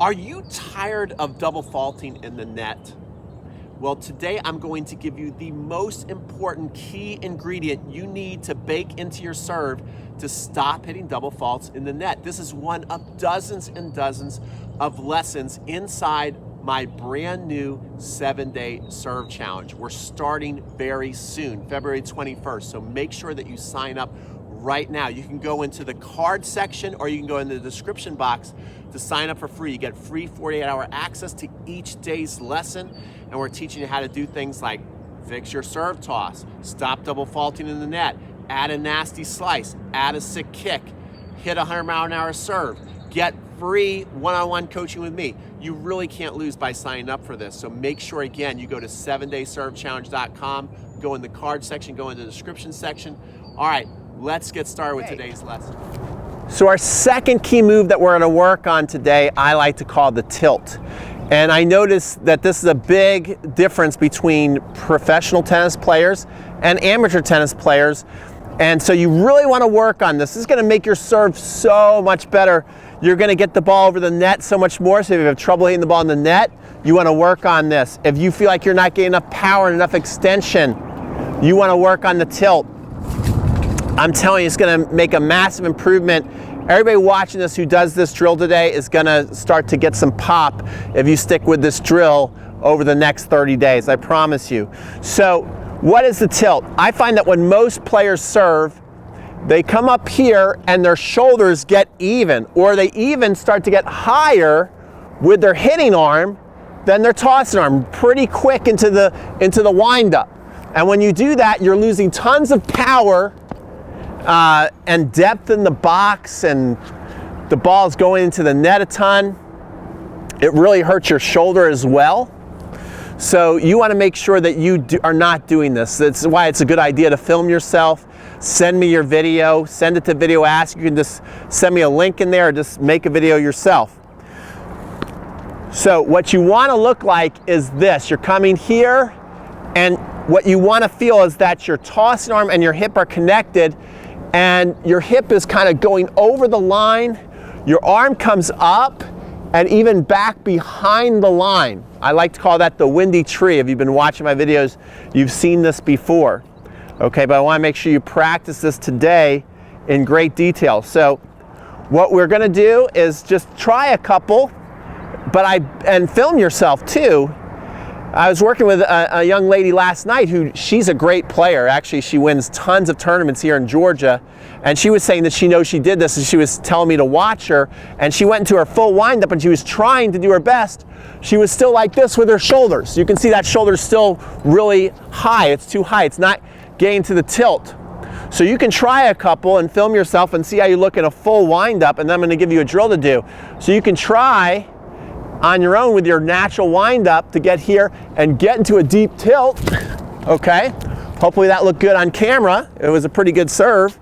Are you tired of double faulting in the net? Well, today I'm going to give you the most important key ingredient you need to bake into your serve to stop hitting double faults in the net. This is one of dozens and dozens of lessons inside my brand new 7-day serve challenge. We're starting very soon, February 21st, so make sure that you sign up right now. You can go into the card section or you can go in the description box to sign up for free. You get free 48-hour access to each day's lesson, and we're teaching you how to do things like fix your serve toss, stop double faulting in the net, add a nasty slice, add a sick kick, hit a 100-mile-an-hour serve, get free one-on-one coaching with me. You really can't lose by signing up for this. So make sure, again, you go to 7dayservechallenge.com, go in the card section, go in the description section. All right, let's get started with today's lesson. So our second key move that we're going to work on today, I like to call the tilt. And I noticed that this is a big difference between professional tennis players and amateur tennis players. And so you really want to work on this. This is going to make your serve so much better. You're going to get the ball over the net so much more. So if you have trouble hitting the ball in the net, you want to work on this. If you feel like you're not getting enough power and enough extension, you want to work on the tilt. I'm telling you, it's going to make a massive improvement. Everybody watching this who does this drill today is going to start to get some pop if you stick with this drill over the next 30 days, I promise you. So what is the tilt? I find that when most players serve, they come up here and their shoulders get even, or they even start to get higher with their hitting arm than their tossing arm, pretty quick into the wind-up. And when you do that, you're losing tons of power and depth in the box, and the ball's going into the net a ton. It really hurts your shoulder as well. So you want to make sure that you are not doing this. That's why it's a good idea to film yourself. Send me your video, send it to Video Ask. You can just send me a link in there or just make a video yourself. So what you want to look like is this. You're coming here, and what you want to feel is that your tossing arm and your hip are connected, and your hip is kind of going over the line. Your arm comes up and even back behind the line. I like to call that the windy tree. If you've been watching my videos, you've seen this before. Okay, but I want to make sure you practice this today in great detail. So what we're going to do is just try a couple, and film yourself too. I was working with a young lady last night she's a great player. Actually, she wins tons of tournaments here in Georgia. And she was saying that she knows she did this, and she was telling me to watch her. And she went into her full windup and she was trying to do her best. She was still like this with her shoulders. You can see that shoulder's still really high. It's too high. It's not getting to the tilt. So you can try a couple and film yourself and see how you look in a full windup. And then I'm going to give you a drill to do. So you can try on your own with your natural wind-up to get here and get into a deep tilt. Okay, hopefully that looked good on camera. It was a pretty good serve.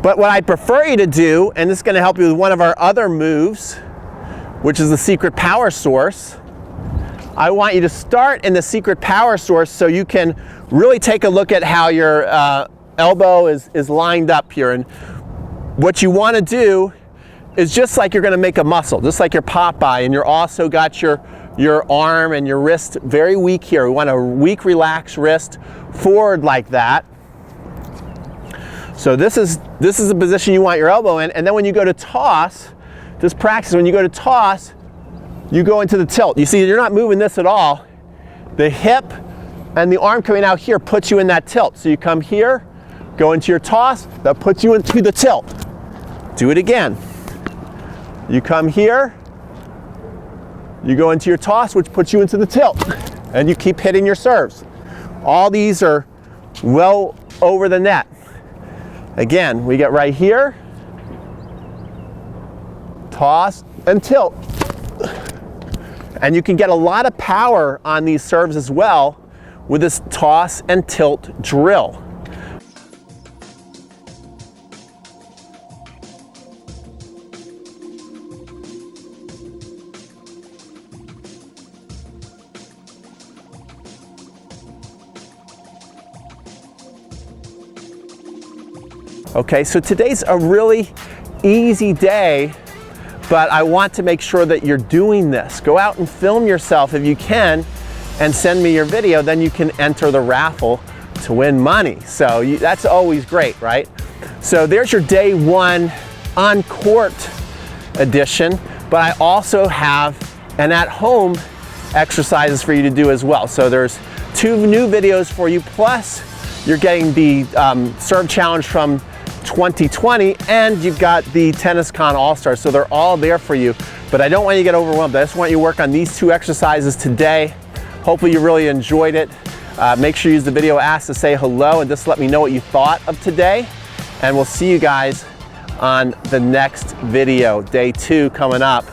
But what I prefer you to do, and this is going to help you with one of our other moves, which is the secret power source. I want you to start in the secret power source so you can really take a look at how your elbow is lined up here. And what you want to do is just like you're going to make a muscle, just like your Popeye, and you're also got your arm and your wrist very weak here. We want a weak, relaxed wrist forward like that. So this is the position you want your elbow in. And then when you go to toss, just practice. When you go to toss, you go into the tilt. You see, you're not moving this at all. The hip and the arm coming out here puts you in that tilt. So you come here, go into your toss, that puts you into the tilt. Do it again. You come here, you go into your toss, which puts you into the tilt, and you keep hitting your serves. All these are well over the net. Again, we get right here, toss and tilt. And you can get a lot of power on these serves as well with this toss and tilt drill. Okay, so today's a really easy day, but I want to make sure that you're doing this. Go out and film yourself if you can and send me your video, then you can enter the raffle to win money. So that's always great, right? So there's your day one on court edition, but I also have an at-home exercises for you to do as well. So there's 2 new videos for you, plus you're getting the serve challenge from 2020, and you've got the TennisCon All-Stars. So they're all there for you, but I don't want you to get overwhelmed. I just want you to work on these 2 exercises today. Hopefully you really enjoyed it. Make sure you use the video ask to say hello and just let me know what you thought of today. And we'll see you guys on the next video, day 2 coming up.